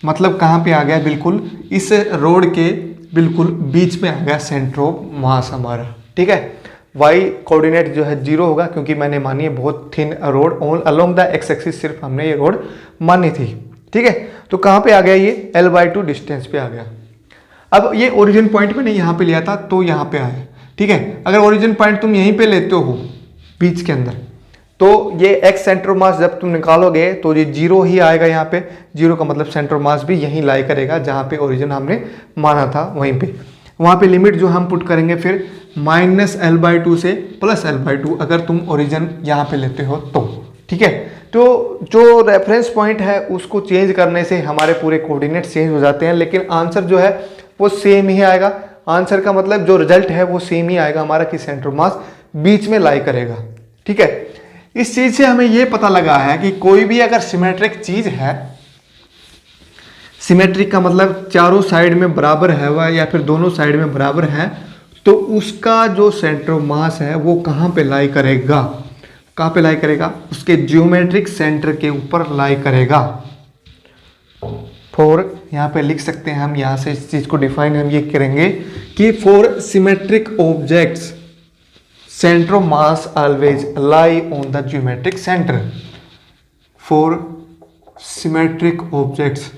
मतलब कहाँ पे आ गया? बिल्कुल इस रोड के बिल्कुल बीच में आ गया सेंटर ऑफ मास हमारा, ठीक है। y कोऑर्डिनेट जो है 0 होगा क्योंकि मैंने मानी है बहुत thin road on along the x axis, सिर्फ हमने ये रोड मानी थी, ठीक है। तो कहाँ पे आ गया ये? L/2 डिस्टेंस पे आ गया। अब ये ओरिजिन पॉइंट मैंने यहाँ पे लिया था तो यहाँ पे आया, ठीक है। अगर ओरिजिन पॉइंट तुम यहीं पे लेते हो बीच के अंदर, तो ये एक्स सेंटर ऑफ मास जब तुम निकालोगे तो ये 0 ही आएगा यहाँ पे। 0 का मतलब सेंटर ऑफ मास भी यहीं लाई करेगा जहाँ पे ओरिजिन हमने माना था, वहीं पे। वहाँ पे लिमिट जो हम पुट करेंगे फिर -L/2 से +L/2 अगर तुम ओरिजिन यहाँ पे लेते हो तो, ठीक है। तो जो रेफरेंस पॉइंट है उसको चेंज करने से हमारे पूरे कोऑर्डिनेट चेंज हो जाते हैं, लेकिन आंसर जो है वो सेम ही आएगा। आंसर का मतलब जो रिजल्ट है वो सेम ही आएगा हमारा, कि सेंटर ऑफ मास बीच में लाई करेगा, ठीक है। इस चीज से हमें ये पता लगा है कि कोई भी अगर सिमेट्रिक चीज है, सिमेट्रिक का मतलब चारों साइड में बराबर है वह, या फिर दोनों साइड में बराबर है, तो उसका जो सेंटर ऑफ मास है वो कहाँ पे लाई करेगा? कहाँ पे लाई करेगा? उसके जियोमेट्रिक सेंटर के ऊपर लाई करेगा। फॉर यहाँ पे लिख सकते हैं हम, यहाँ से इस चीज को डिफाइन हम ये करेंगे कि for symmetric objects center of mass always lie on the geometric center. For symmetric objects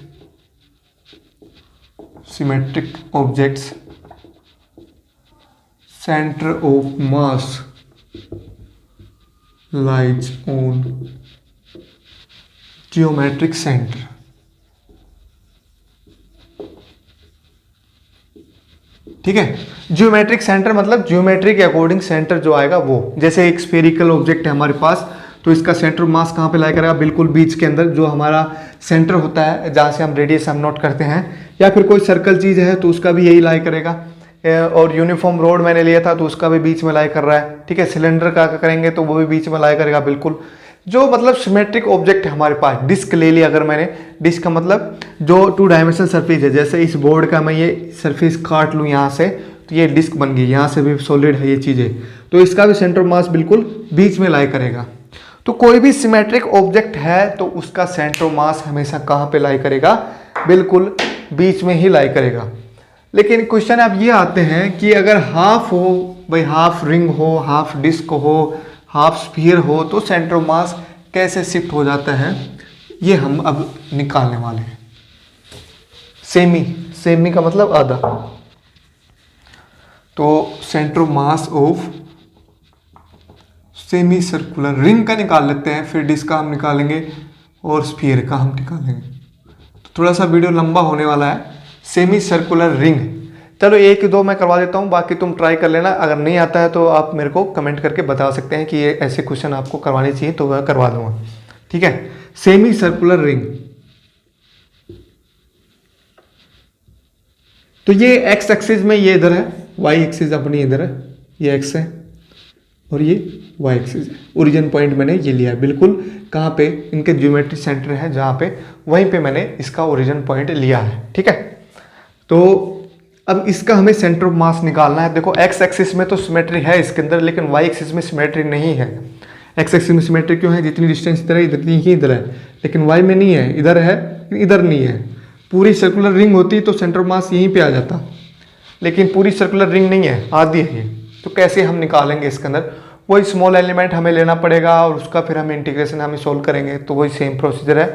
center of mass lies on geometric center. ठीक है। जियोमेट्रिक सेंटर मतलब जियोमेट्री के अकॉर्डिंग सेंटर जो आएगा वो, जैसे एक स्फेरिकल ऑब्जेक्ट है हमारे पास, तो इसका सेंटर ऑफ मास कहाँ पे लाई करेगा? बिल्कुल बीच के अंदर, जो हमारा सेंटर होता है जहाँ से हम रेडियस हम नोट करते हैं। या फिर कोई सर्कल चीज़ है तो उसका भी यही लाई करेगा। और यूनिफॉर्म रोड मैंने लिया था तो उसका भी बीच में लाई कर रहा है, ठीक है। सिलेंडर का करेंगे तो वो भी बीच में लाई करेगा, बिल्कुल। जो मतलब सिमेट्रिक ऑब्जेक्ट है हमारे पास, डिस्क ले लिया अगर मैंने, डिस्क का मतलब जो 2 डायमेंशनल सरफेस है, जैसे इस बोर्ड का मैं ये सरफेस काट लूँ यहाँ से तो ये डिस्क बन गई, यहाँ से भी सॉलिड है ये चीज़ें, तो इसका भी सेंटर ऑफ मास बिल्कुल बीच में लाई करेगा। तो कोई भी सिमेट्रिक ऑब्जेक्ट है तो उसका सेंटर ऑफ मास हमेशा कहाँ पे लाई करेगा? बिल्कुल बीच में ही लाई करेगा। लेकिन क्वेश्चन अब ये आते हैं कि अगर हाफ हो भाई, हाफ रिंग हो, हाफ डिस्क हो, हाफ स्फीयर हो, तो सेंटर ऑफ मास कैसे शिफ्ट हो जाता है, ये हम अब निकालने वाले हैं। सेमी, सेमी का मतलब आधा। तो centre of mass of semi circular ring का निकाल लेते हैं, फिर डिस्क का हम निकालेंगे और स्फीयर का हम निकालेंगे। तो थोड़ा सा वीडियो लंबा होने वाला है। सेमी सर्कुलर रिंग, चलो एक दो मैं करवा देता हूँ, बाकी तुम ट्राई कर लेना। अगर नहीं आता है तो आप मेरे को कमेंट करके बता सकते हैं कि ये ऐसे क्वेश्चन आपको करवाने चाहिए, तो वह करवा दूंगा। ठीक है, सेमी सर्कुलर रिंग। तो ये एक्स एक्सिस में ये इधर है, वाई एक्सिस अपनी इधर है, ये एक्स है और ये वाई एक्सिस है। ओरिजिन पॉइंट मैंने ये लिया है बिल्कुल, कहाँ पे, इनके ज्योमेट्री सेंटर है जहाँ पे, वहीं पे मैंने इसका ओरिजिन पॉइंट लिया है। ठीक है, तो अब इसका हमें सेंटर ऑफ मास निकालना है। देखो एक्स एक्सिस में तो सिमेट्री है इसके अंदर, लेकिन वाई एक्सिस में सिमेट्री नहीं है। एक्स एक्सिस में सिमेट्री क्यों है, जितनी डिस्टेंस इधर है इतनी ही इधर है, लेकिन वाई में नहीं है, इधर है इधर नहीं है। पूरी सर्कुलर रिंग होती तो सेंटर ऑफ मास यहीं पे आ जाता, लेकिन पूरी सर्कुलर रिंग नहीं है, आधी है ये। तो कैसे हम निकालेंगे इसके अंदर, वही स्मॉल एलिमेंट हमें लेना पड़ेगा और उसका फिर हम इंटीग्रेशन हमें सोल्व करेंगे। तो वही सेम प्रोसीजर है।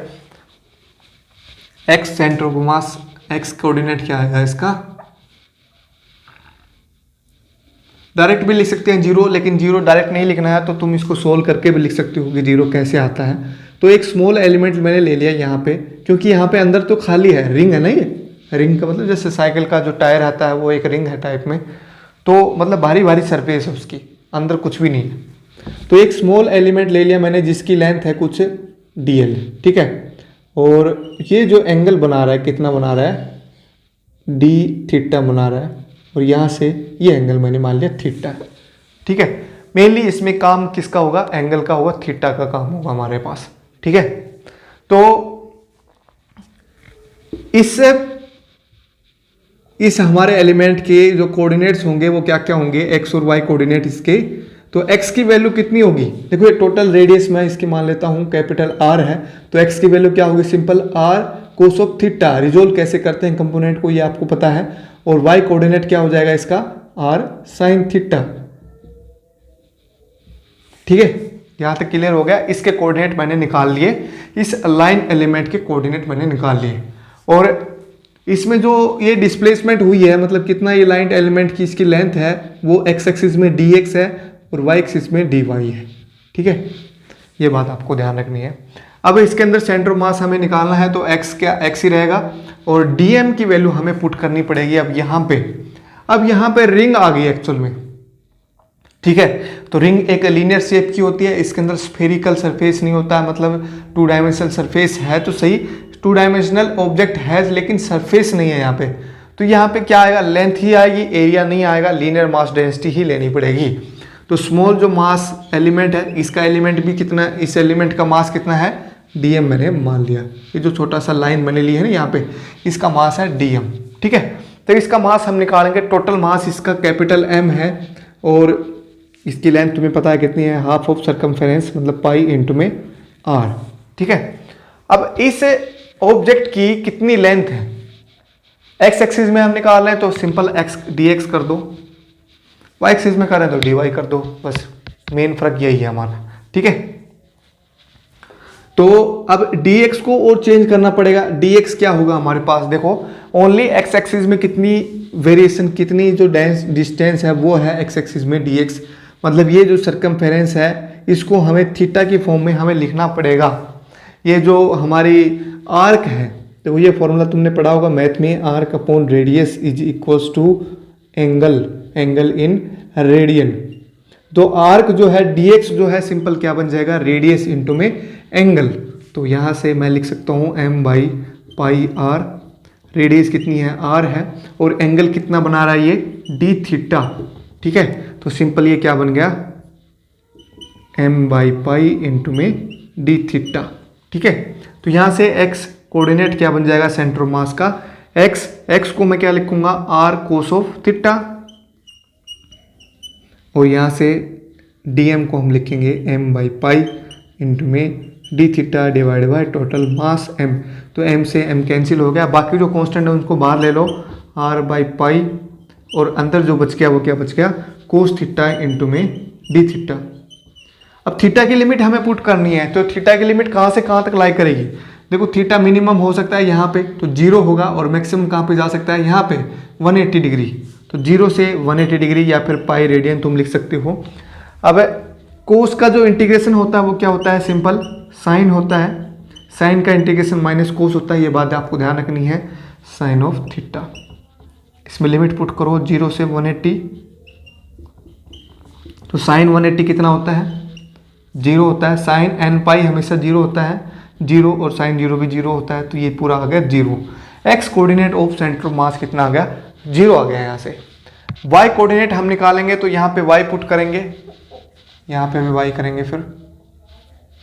X centre of mass, x coordinate क्या है इसका, डायरेक्ट भी लिख सकते हैं जीरो, लेकिन जीरो डायरेक्ट नहीं लिखना है तो तुम इसको सोल्व करके भी लिख सकते हो कि जीरो कैसे आता है। तो एक स्मॉल एलिमेंट मैंने ले लिया यहाँ पे, क्योंकि यहाँ पे अंदर तो खाली है, रिंग है ना ये। रिंग का मतलब जैसे साइकिल का जो टायर आता है वो एक रिंग है टाइप में, तो मतलब भारी भारी सरफेस है उसकी, अंदर कुछ भी नहीं है। तो एक स्मॉल एलिमेंट ले लिया मैंने जिसकी लेंथ है कुछ dl। ठीक है, और ये जो एंगल बना रहा है कितना बना रहा है, d थीटा बना रहा है, और यहाँ से ये एंगल मैंने मान लिया थीटा। ठीक है, मेनली इसमें काम किसका होगा, एंगल का होगा, थीटा का काम होगा हमारे पास। ठीक है, तो इस हमारे एलिमेंट के जो कोऑर्डिनेट्स होंगे वो क्या क्या होंगे, एक्स और वाई कोऑर्डिनेट इसके। तो एक्स की वैल्यू कितनी होगी, देखो ये टोटल रेडियस मैं इसकी मान लेता हूँ कैपिटल आर है, तो एक्स की वैल्यू क्या होगी, simple r cos of theta. Resolve कैसे करते हैं कंपोनेंट को ये आपको पता है। और वाई कोऑर्डिनेट क्या हो जाएगा इसका, आर साइन थीटा। ठीक है, यहां तक क्लियर हो गया। इसके कोऑर्डिनेट मैंने निकाल लिए, इस लाइन एलिमेंट के कोऑर्डिनेट मैंने निकाल लिए। और इसमें जो ये डिस्प्लेसमेंट हुई है, मतलब कितना ये लाइन एलिमेंट की इसकी लेंथ है, वो एक्स एक्सिस में dx है और y एक्सिस में dy है। ठीक है, ये बात आपको ध्यान रखनी है। अब इसके अंदर सेंटर ऑफ मास हमें निकालना है, तो x क्या x ही रहेगा, और dm की वैल्यू हमें पुट करनी पड़ेगी। अब यहाँ पे रिंग आ गई एक्चुअल में। ठीक है, तो रिंग एक लीनियर शेप की होती है, इसके अंदर स्फेरिकल सरफेस नहीं होता है, मतलब टू डायमेंशनल सरफेस है तो सही, टू डायमेंशनल ऑब्जेक्ट है लेकिन सरफेस नहीं है यहाँ पे। तो यहाँ पे क्या आएगा, लेंथ ही आएगी, एरिया नहीं आएगा, लीनियर मास डेंसिटी ही लेनी पड़ेगी। तो स्मॉल जो मास एलिमेंट है, इसका एलिमेंट भी कितना, इस एलिमेंट का मास कितना है, dm मैंने मान लिया। ये जो छोटा सा लाइन मैंने ली है ना यहाँ पे, इसका मास है dm। ठीक है, तो इसका मास हम निकालेंगे। टोटल मास इसका कैपिटल M है और इसकी लेंथ तुम्हें पता है कितनी है, हाफ ऑफ सर्कमफेरेंस मतलब पाई इंटू में r। ठीक है, अब इस ऑब्जेक्ट की कितनी लेंथ है, एक्स एक्सिस में हम निकाल रहे हैं तो सिंपल x dx कर दो, वाई एक्सिस में कर रहे हैं तो dy कर दो, बस मेन फर्क यही है हमारा। ठीक है, तो अब dx को और चेंज करना पड़ेगा। dx क्या होगा हमारे पास, देखो ओनली x एक्सिस में कितनी वेरिएशन, कितनी जो डिस्टेंस है वो है x एक्सिस में dx, मतलब ये जो सर्कमफेरेंस है इसको हमें थीटा की फॉर्म में हमें लिखना पड़ेगा। ये जो हमारी आर्क है, तो ये फॉर्मूला तुमने पढ़ा होगा मैथ में, arc upon radius is equals to angle in radian. तो आर्क जो है dx जो है सिंपल क्या बन जाएगा, रेडियस इंटू में एंगल। तो यहाँ से मैं लिख सकता हूँ m by pi r, radius कितनी है r है, और एंगल कितना बना रहा है ये d थीटा। ठीक है, तो सिंपल ये क्या बन गया, m बाई पाई इंटू में d थीटा। ठीक है, तो यहाँ से x कोऑर्डिनेट क्या बन जाएगा सेंटर ऑफ मास का, x को मैं क्या लिखूंगा, r कोस ऑफ थीटा, और यहाँ से dm को हम लिखेंगे m बाई पाई इंटू में d theta divide by total mass m। तो m से m कैंसिल हो गया, बाकी जो कांस्टेंट है उनको बाहर ले लो, आर बाई पाई, और अंदर जो बच गया वो क्या बच गया, कोस थीटा इंटू में डी थीटा। अब थीटा की लिमिट हमें पुट करनी है, तो थीटा की लिमिट कहाँ से कहाँ तक लाई करेगी। देखो थीटा मिनिमम हो सकता है यहाँ पे तो 0 होगा, और मैक्सिमम कहाँ पे जा सकता है, यहाँ पे 180 डिग्री। तो 0 से 180 डिग्री या फिर पाई रेडियन तुम लिख सकते हो। अब कोस का जो इंटीग्रेशन होता है वो क्या होता है, सिंपल साइन होता है। साइन का इंटीग्रेशन माइनस कोस होता है, ये बात आपको ध्यान रखनी है, साइन ऑफ थीटा। इसमें लिमिट पुट करो 0 से 180, तो साइन 180 कितना होता है, 0 होता है। साइन एन पाई हमेशा 0 होता है, 0, और साइन 0 भी 0 होता है, तो ये पूरा आ गया 0। X coordinate of centre of मास कितना आ गया, 0 आ गया यहाँ से। वाई कोऑर्डिनेट हम निकालेंगे, तो यहाँ पे वाई पुट करेंगे, यहाँ पे भी वाई करेंगे, फिर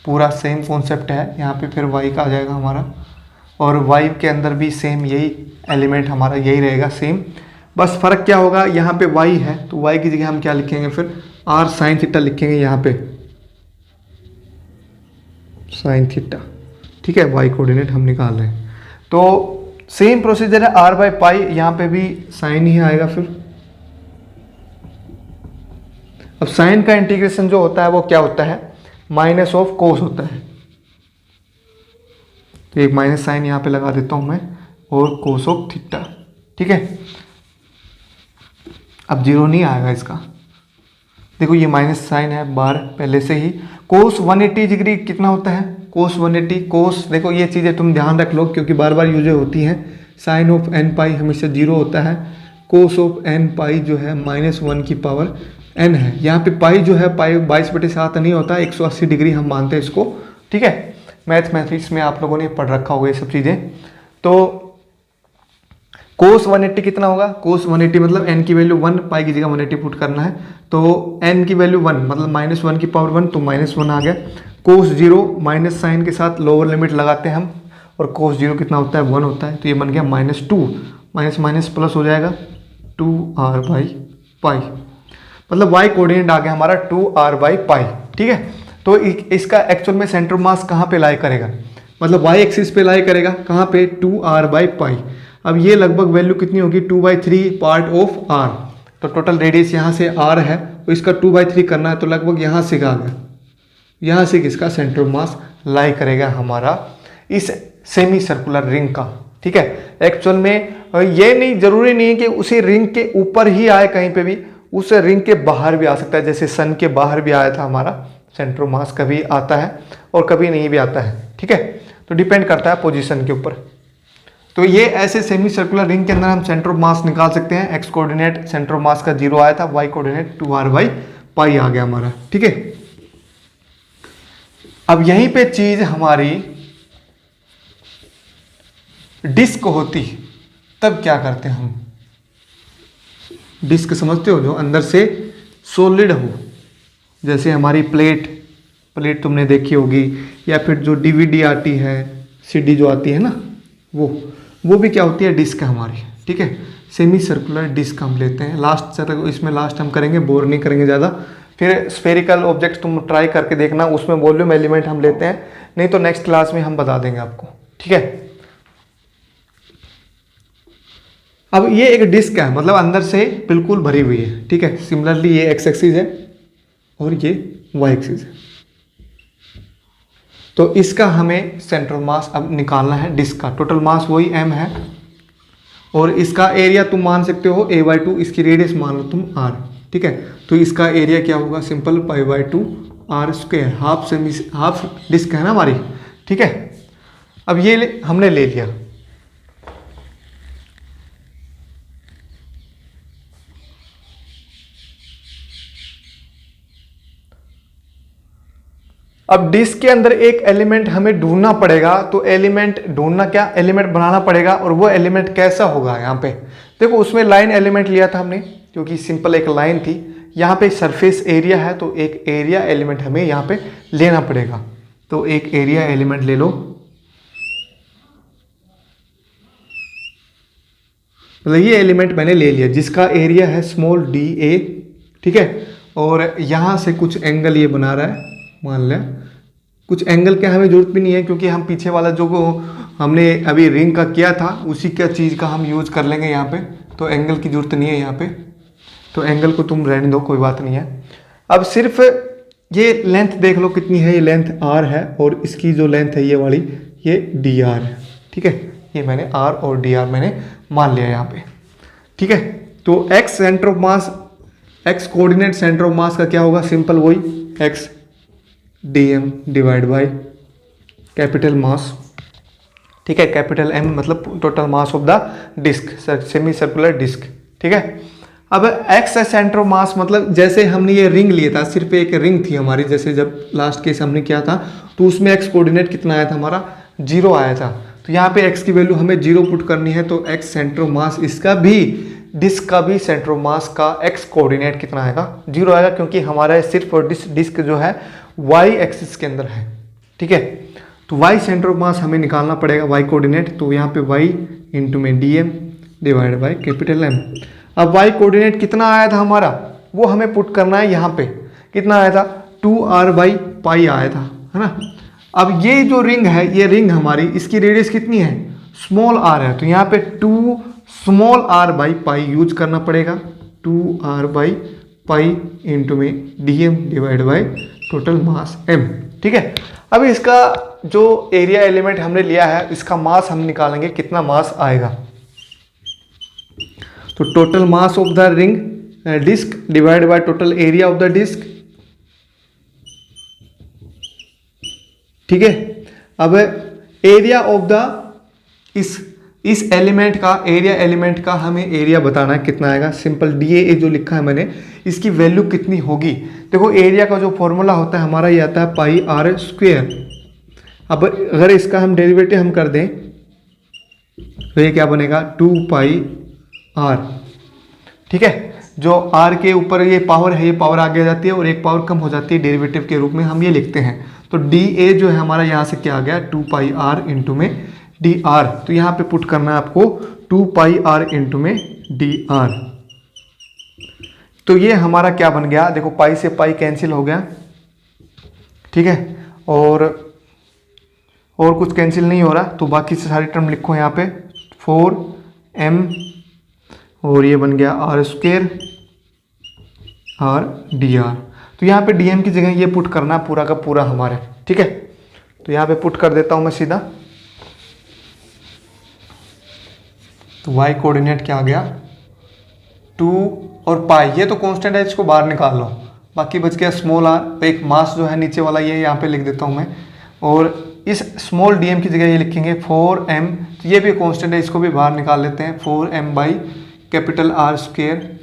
पूरा सेम कॉन्सेप्ट है, यहाँ पे फिर वाई का आ जाएगा हमारा, और वाई के अंदर भी सेम यही एलिमेंट हमारा यही रहेगा सेम। बस फर्क क्या होगा, यहाँ पे वाई है तो वाई की जगह हम क्या लिखेंगे, फिर आर साइन थीटा लिखेंगे यहाँ पे, साइन थीटा। ठीक है, वाई कोऑर्डिनेट हम निकाल रहे हैं, तो सेम प्रोसीजर है, आर बाई पाई, यहाँ पे भी साइन ही आएगा फिर। अब साइन का इंटीग्रेशन जो होता है वो क्या होता है, माइनस ऑफ कोस होता है, तो एक माइनस साइन यहाँ पे लगा देता हूँ मैं, और कोस ऑफ थीटा। ठीक है, अब 0 नहीं आएगा इसका, देखो ये माइनस साइन है बार पहले से ही। कोस 180 डिग्री कितना होता है, कोस 180, कोस देखो ये चीज़ें तुम ध्यान रख लो क्योंकि बार बार यूज होती हैं। साइन ऑफ एन पाई हमेशा 0 होता है, कोस ऑफ एन पाई जो है -1 की पावर n है। यहाँ पे पाई जो है पाई 22/7 नहीं होता, 180 डिग्री हम मानते हैं इसको। ठीक है, मैथमेटिक्स में आप लोगों ने पढ़ रखा होगा ये सब चीज़ें। तो कोस 180 कितना होगा, कोस 180 मतलब n की वैल्यू 1, पाई की जगह 180 पुट करना है, तो n की वैल्यू 1 मतलब -1 की पावर 1, तो -1 आ गया। कोस 0 माइनस साइन के साथ लोअर लिमिट लगाते हैं हम, और कोस 0 कितना होता है, 1 होता है, तो ये बन गया -2, माइनस माइनस प्लस हो जाएगा 2r/पाई, मतलब y कोऑर्डिनेट आ गया हमारा 2r/पाई। ठीक है, तो इसका एक्चुअल में सेंटर मास कहाँ पे लाई करेगा, मतलब y एक्सिस पे लाई करेगा, कहाँ पे, 2r/पाई। अब ये लगभग वैल्यू कितनी होगी, 2/3 पार्ट ऑफ r, तो टोटल रेडियस यहाँ से r है, तो इसका 2/3 करना है, तो लगभग यहाँ से आ गया, यहाँ से किसका सेंटर ऑफ मास लाई करेगा हमारा इस सेमी सर्कुलर रिंग का। ठीक है, एक्चुअल में ये नहीं जरूरी नहीं है कि उसी रिंग के ऊपर ही आए, कहीं पे भी उस रिंग के बाहर भी आ सकता है, जैसे सन के बाहर भी आया था हमारा सेंटर ऑफ मास, कभी आता है और कभी नहीं भी आता है। ठीक है, तो डिपेंड करता है पोजीशन के ऊपर। तो ये ऐसे सेमी सर्कुलर रिंग के अंदर हम सेंटर ऑफ मास निकाल सकते हैं। X coordinate centre of mass का 0 आया था, वाई कोऑर्डिनेट 2r/पाई आ गया हमारा। ठीक है, अब यहीं पे चीज हमारी डिस्क होती, तब क्या करते हैं हम, डिस्क समझते हो, जो अंदर से सॉलिड हो, जैसे हमारी प्लेट तुमने देखी होगी, या फिर जो डीवीडी आती है, सीडी जो आती है ना, वो भी क्या होती है, डिस्क है हमारी। ठीक है, सेमी सर्कुलर डिस्क हम लेते हैं। इसमें लास्ट हम करेंगे, बोर नहीं करेंगे ज़्यादा। फिर स्फेरिकल ऑब्जेक्ट तुम ट्राई करके देखना, उसमें वॉल्यूम एलिमेंट हम लेते हैं, नहीं तो नेक्स्ट क्लास में हम बता देंगे आपको। ठीक है, अब ये एक डिस्क है, मतलब अंदर से बिल्कुल भरी हुई है। ठीक है, सिमिलरली ये एक्स एक्सिस है और ये वाई एक्सिस है, तो इसका हमें सेंट्रल मास अब निकालना है। डिस्क का टोटल मास वही m है, और इसका एरिया तुम मान सकते हो a/2, इसकी रेडियस मान लो तुम r। ठीक है, तो इसका एरिया क्या होगा, सिंपल π/2 r², हाफ डिस्क है ना हमारी। ठीक है, अब ये हमने ले लिया। अब डिस्क के अंदर एक एलिमेंट हमें ढूंढना पड़ेगा, तो एलिमेंट ढूंढना क्या, एलिमेंट बनाना पड़ेगा, और वो एलिमेंट कैसा होगा। यहाँ पे देखो, उसमें लाइन एलिमेंट लिया था हमने, क्योंकि सिंपल एक लाइन थी। यहाँ पे सरफेस एरिया है, तो एक एरिया एलिमेंट हमें यहाँ पे लेना पड़ेगा, तो एक एरिया एलिमेंट ले लो। मतलब ये एलिमेंट मैंने ले लिया, जिसका एरिया है स्मॉल da। ठीक है, और यहाँ से कुछ एंगल ये बना रहा है, मान लें कुछ एंगल के हमें जरूरत भी नहीं है, क्योंकि हम पीछे वाला जो हमने अभी रिंग का किया था उसी का चीज़ का हम यूज कर लेंगे यहाँ पे। तो एंगल की जरूरत नहीं है यहाँ पे, तो एंगल को तुम रहने दो, कोई बात नहीं है। अब सिर्फ ये लेंथ देख लो कितनी है, ये लेंथ r है और इसकी जो लेंथ है ये वाली ये dr है, ठीक है। ये मैंने r और dr मैंने मान लिया यहाँ पे, ठीक है। तो x centre of mass, x coordinate centre of mass का क्या होगा, सिंपल वही x dm divide by capital mass, ठीक है। कैपिटल M मतलब total mass of the disc, semi circular disc, ठीक है। अब x सेंटर ऑफ मास मतलब जैसे हमने ये रिंग लिया था, सिर्फ एक रिंग थी हमारी, जैसे जब लास्ट केस हमने किया था तो उसमें x कोऑर्डिनेट कितना आया था हमारा, 0 आया था। तो यहाँ पे x की वैल्यू हमें 0 पुट करनी है, तो x सेंटर ऑफ मास, इसका भी डिस्क का भी सेंटर ऑफ मास का x कोऑर्डिनेट कितना आएगा, 0 आएगा, क्योंकि हमारा सिर्फ डिस्क जो है y एक्सिस के अंदर है, ठीक है। तो y सेंटर ऑफ मास हमें निकालना पड़ेगा, y कोऑर्डिनेट, तो यहाँ पे y इंटू में dm divide by capital M। अब y कोऑर्डिनेट कितना आया था हमारा, वो हमें पुट करना है यहाँ पे, कितना आया था 2r बाई पाई आया था, है ना। अब ये जो रिंग है, ये रिंग हमारी, इसकी रेडियस कितनी है, स्मॉल r है, तो यहाँ पे 2 small r by pi use करना पड़ेगा, 2r बाई पाई इंटू में dm divide by total mass m, ठीक है। अब इसका जो एरिया एलिमेंट हमने लिया है, इसका मास हम निकालेंगे, कितना मास आएगा। तो total mass of the ring disc divide by total area of the disc, ठीक है। अब एरिया ऑफ द इस एलिमेंट का, एरिया एलिमेंट का हमें एरिया बताना है, कितना आएगा, सिंपल DAA जो लिखा है मैंने, इसकी वैल्यू कितनी होगी। देखो एरिया का जो फॉर्मूला होता है हमारा ये आता है पाई r स्क्वेयर। अब अगर इसका हम डेरिवेटिव हम कर दें तो ये क्या बनेगा, 2 पाई r, ठीक है। जो r के ऊपर ये पावर है, ये पावर आगे आ जाती है और एक पावर कम हो जाती है, डेरिवेटिव के रूप में हम ये लिखते हैं। तो DA जो है हमारा यहाँ से क्या आ गया, 2 पाई r इंटू में dr, तो यहाँ पे पुट करना है आपको 2 पाई r इंटू में dr। तो ये हमारा क्या बन गया, देखो पाई से पाई कैंसिल हो गया, ठीक है, और कुछ कैंसिल नहीं हो रहा, तो बाकी से सारी टर्म लिखो यहाँ पे, 4m और ये बन गया r स्क्वेयर r dr। तो यहाँ पे dm की जगह ये पुट करना पूरा का पूरा हमारे, ठीक है। तो यहाँ पे पुट कर देता हूँ मैं सीधा, तो y कोऑर्डिनेट क्या आ गया, 2 और पाई, ये तो कांस्टेंट है, इसको बाहर निकाल लो, बाकी बच गया स्मॉल r, एक मास जो है नीचे वाला ये यहाँ पे लिख देता हूँ मैं, और इस स्मॉल dm की जगह ये लिखेंगे 4m, तो ये भी कांस्टेंट है, इसको भी बाहर निकाल लेते हैं, 4m by capital R square,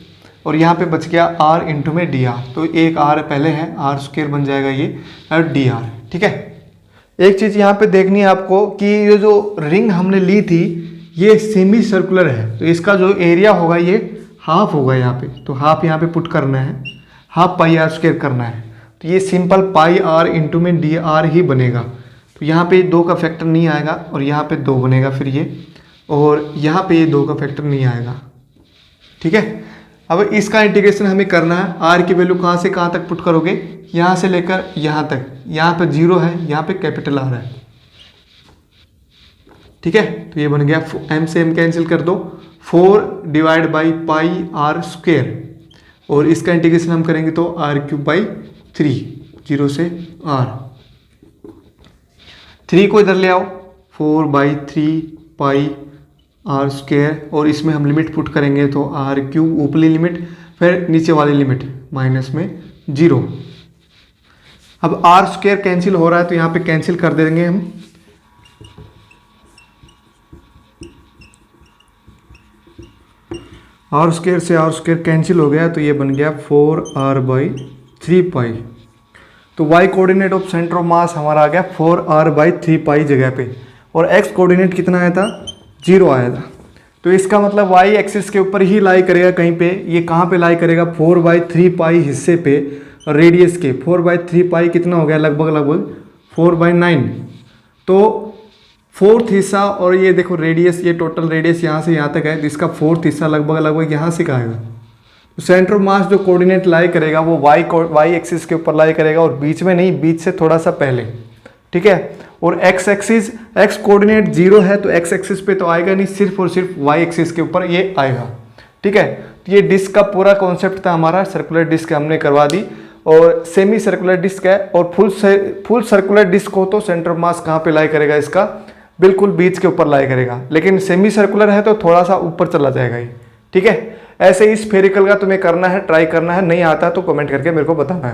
और यहाँ पे बच गया r इंटू में dr, तो एक r पहले है, r स्क्वेयर बन जाएगा ये और dr, ठीक है। एक चीज़ यहाँ पे देखनी है आपको कि ये जो रिंग हमने ली थी ये सेमी सर्कुलर है, तो इसका जो एरिया होगा ये हाफ होगा यहाँ पे, तो हाफ यहाँ पे पुट करना है, हाफ पाई r स्क्वेयर करना है, तो ये सिंपल पाई r इंटू में dr ही बनेगा। तो यहाँ पे 2 का फैक्टर नहीं आएगा और यहाँ पे 2 बनेगा फिर ये, और यहाँ पे ये 2 का फैक्टर नहीं आएगा, ठीक है। अब इसका इंटीग्रेशन हमें करना है, r की वैल्यू कहाँ से कहाँ तक पुट करोगे, यहाँ से लेकर यहाँ तक, यहाँ पे 0 है, यहाँ पे कैपिटल R है, ठीक है। तो ये बन गया, m से m कैंसिल कर दो, 4 divide by pi r square, और इसका इंटीग्रेशन हम करेंगे तो r क्यूब बाई 3, 0 से r, 3 को इधर ले आओ, 4 बाई 3 पाई r स्क्वेयर, और इसमें हम लिमिट पुट करेंगे तो r क्यूब ऊपरी लिमिट, फिर नीचे वाली लिमिट माइनस में 0। अब r स्क्वेयर कैंसिल हो रहा है तो यहाँ पे कैंसिल कर देंगे हम, r स्क्वेयर से r स्क्वेयर कैंसिल हो गया, तो ये बन गया 4r बाई 3 पाई। तो y coordinate of centre of मास हमारा आ गया 4r बाई 3 पाई जगह पे, और x कोऑर्डिनेट कितना आया था, 0 आया था। तो इसका मतलब y एक्सिस के ऊपर ही लाई करेगा कहीं पे, ये कहाँ पे लाई करेगा, 4 बाई 3 पाई हिस्से पे, रेडियस के 4 बाई 3 पाई कितना हो गया, लगभग 4 बाई 9, तो 4th हिस्सा, और ये देखो रेडियस, ये टोटल रेडियस यहाँ से यहाँ तक है, तो इसका 4th हिस्सा लगभग यहाँ से का आएगा। तो सेंटर ऑफ मास जो कोऑर्डिनेट लाई करेगा वो y एक्सिस के ऊपर लाई करेगा, और बीच में नहीं, बीच से थोड़ा सा पहले, ठीक है। और एक्स एक्सिस, एक्स कोऑर्डिनेट 0 है तो एक्स एक्सिस पे तो आएगा नहीं, सिर्फ और सिर्फ वाई एक्सिस के ऊपर ये आएगा। ठीक है, तो ये डिस्क का पूरा कॉन्सेप्ट था हमारा, सर्कुलर डिस्क हमने करवा दी। और सेमी सर्कुलर डिस्क है, और फुल सर्कुलर डिस्क हो तो सेंटर ऑफ मास कहाँ पे लाई करेगा इसका, बिल्कुल बीच के ऊपर लाई करेगा। लेकिन सेमी सर्कुलर है तो थोड़ा सा ऊपर चला जाएगा ये। ठीक है, ऐसे ही स्फेरिकल का तुम्हें करना है, ट्राई करना है, नहीं आता तो कमेंट करके मेरे को बताना है।